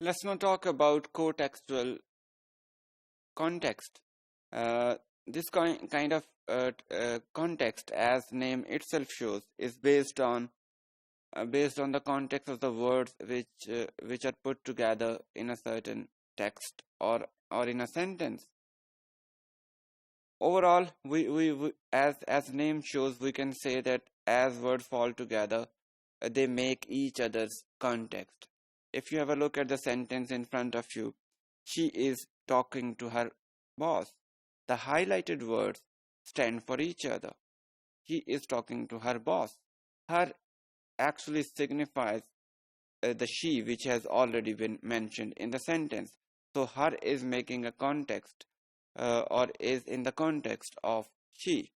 Let's now talk about co-textual context. Uh, this kind of context, as name itself shows, is based on the context of the words which are put together in a certain text or in a sentence. Overall, we as name shows, we can say that as words fall together, they make each other's context. If you have a look at the sentence in front of you, she is talking to her boss. The highlighted words stand for each other. He is talking to her boss. Her actually signifies the she which has already been mentioned in the sentence. So her is making a context or is in the context of she.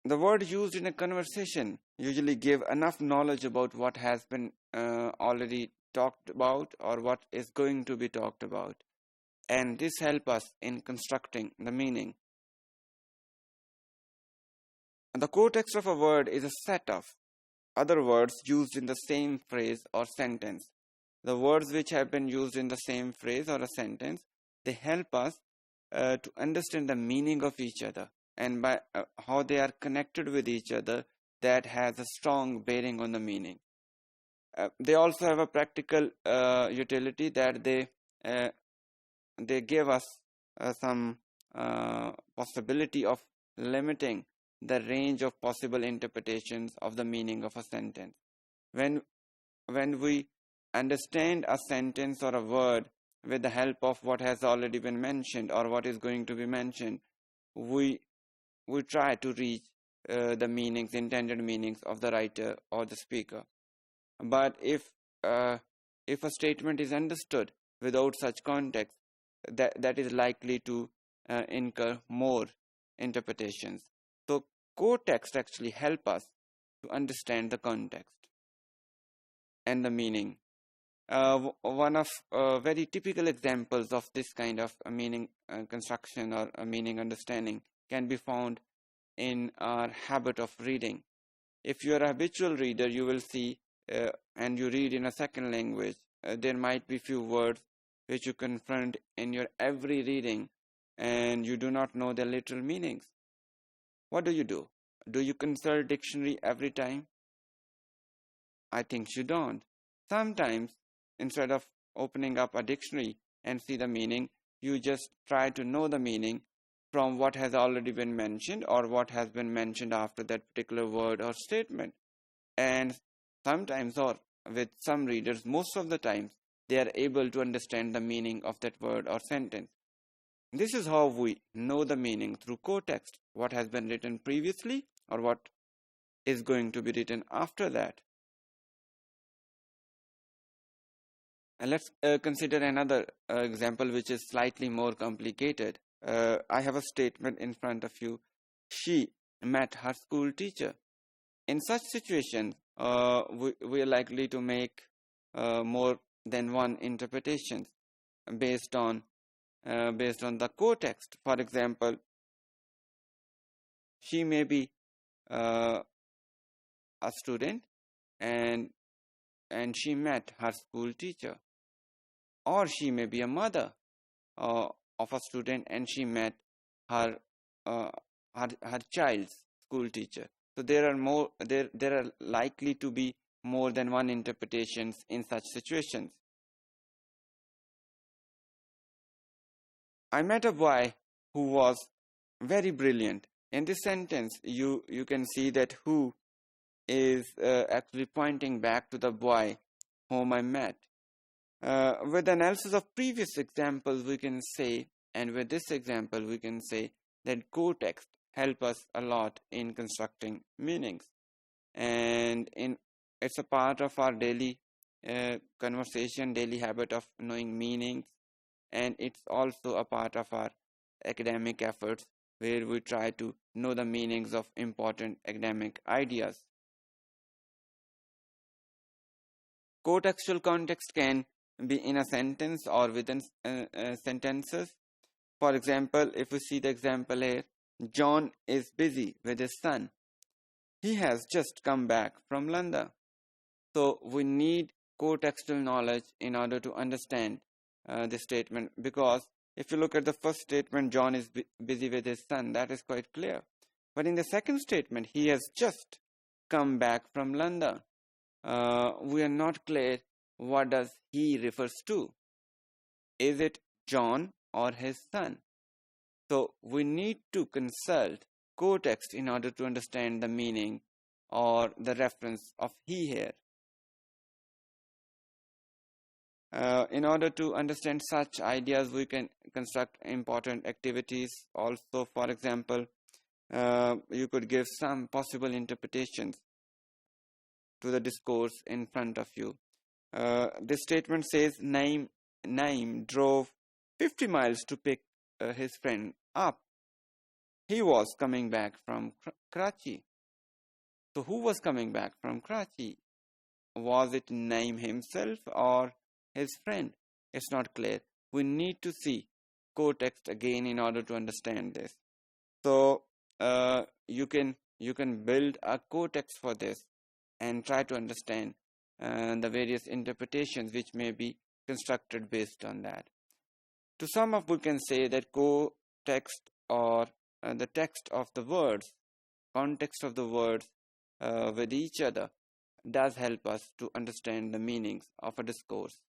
The word used in a conversation usually give enough knowledge about what has been already talked about or what is going to be talked about, and this help us in constructing the meaning. The context of a word is a set of other words used in the same phrase or sentence. The words which have been used in the same phrase or a sentence, they help us to understand the meaning of each other, and by how they are connected with each other, that has a strong bearing on the meaning. They also have a practical utility that they give us some possibility of limiting the range of possible interpretations of the meaning of a sentence. When we understand a sentence or a word with the help of what has already been mentioned or what is going to be mentioned, we try to reach the meanings, intended meanings of the writer or the speaker. But if a statement is understood without such context, that is likely to incur more interpretations. So co-text actually help us to understand the context and the meaning. One of very typical examples of this kind of meaning construction or meaning understanding can be found in our habit of reading. If you are a habitual reader, you will see and you read in a second language, there might be few words which you confront in your every reading and you do not know their literal meanings. What do? Do you consult dictionary every time? I think you don't. Sometimes, instead of opening up a dictionary and see the meaning, you just try to know the meaning from what has already been mentioned or what has been mentioned after that particular word or statement. And sometimes, or with some readers, most of the times, they are able to understand the meaning of that word or sentence. This is how we know the meaning through context, what has been written previously or what is going to be written after that. And let's consider another example which is slightly more complicated. I have a statement in front of you. She met her school teacher. In such situations, we are likely to make more than one interpretation based on the context. For example, she may be a student and she met her school teacher, or she may be a mother of a student and she met her her child's school teacher. So there are likely to be more than one interpretations in such situations. I met a boy who was very brilliant. In this sentence, you can see that who is actually pointing back to the boy whom I met. With analysis of previous examples, we can say, and with this example, we can say that context help us a lot in constructing meanings, and it's a part of our daily conversation, daily habit of knowing meanings, and it's also a part of our academic efforts where we try to know the meanings of important academic ideas. Contextual context can be in a sentence or within sentences. For example, if we see the example here, John is busy with his son. He has just come back from London. So we need co-textual knowledge in order to understand this statement, because if you look at the first statement, John is busy with his son, that is quite clear. But in the second statement, he has just come back from London. We are not clear what does he refers to. Is it John or his son? So we need to consult co-text in order to understand the meaning or the reference of he here. In order to understand such ideas, we can construct important activities also. For example, you could give some possible interpretations to the discourse in front of you. This statement says Naim drove 50 miles to pick his friend up. He was coming back from Karachi. So who was coming back from Karachi? Was it Naim himself or his friend? It's not clear. We need to see co-text again in order to understand this. So you can build a co-text for this and try to understand the various interpretations which may be constructed based on that. To sum up, we can say that co-text or the text of the words, context of the words with each other does help us to understand the meanings of a discourse.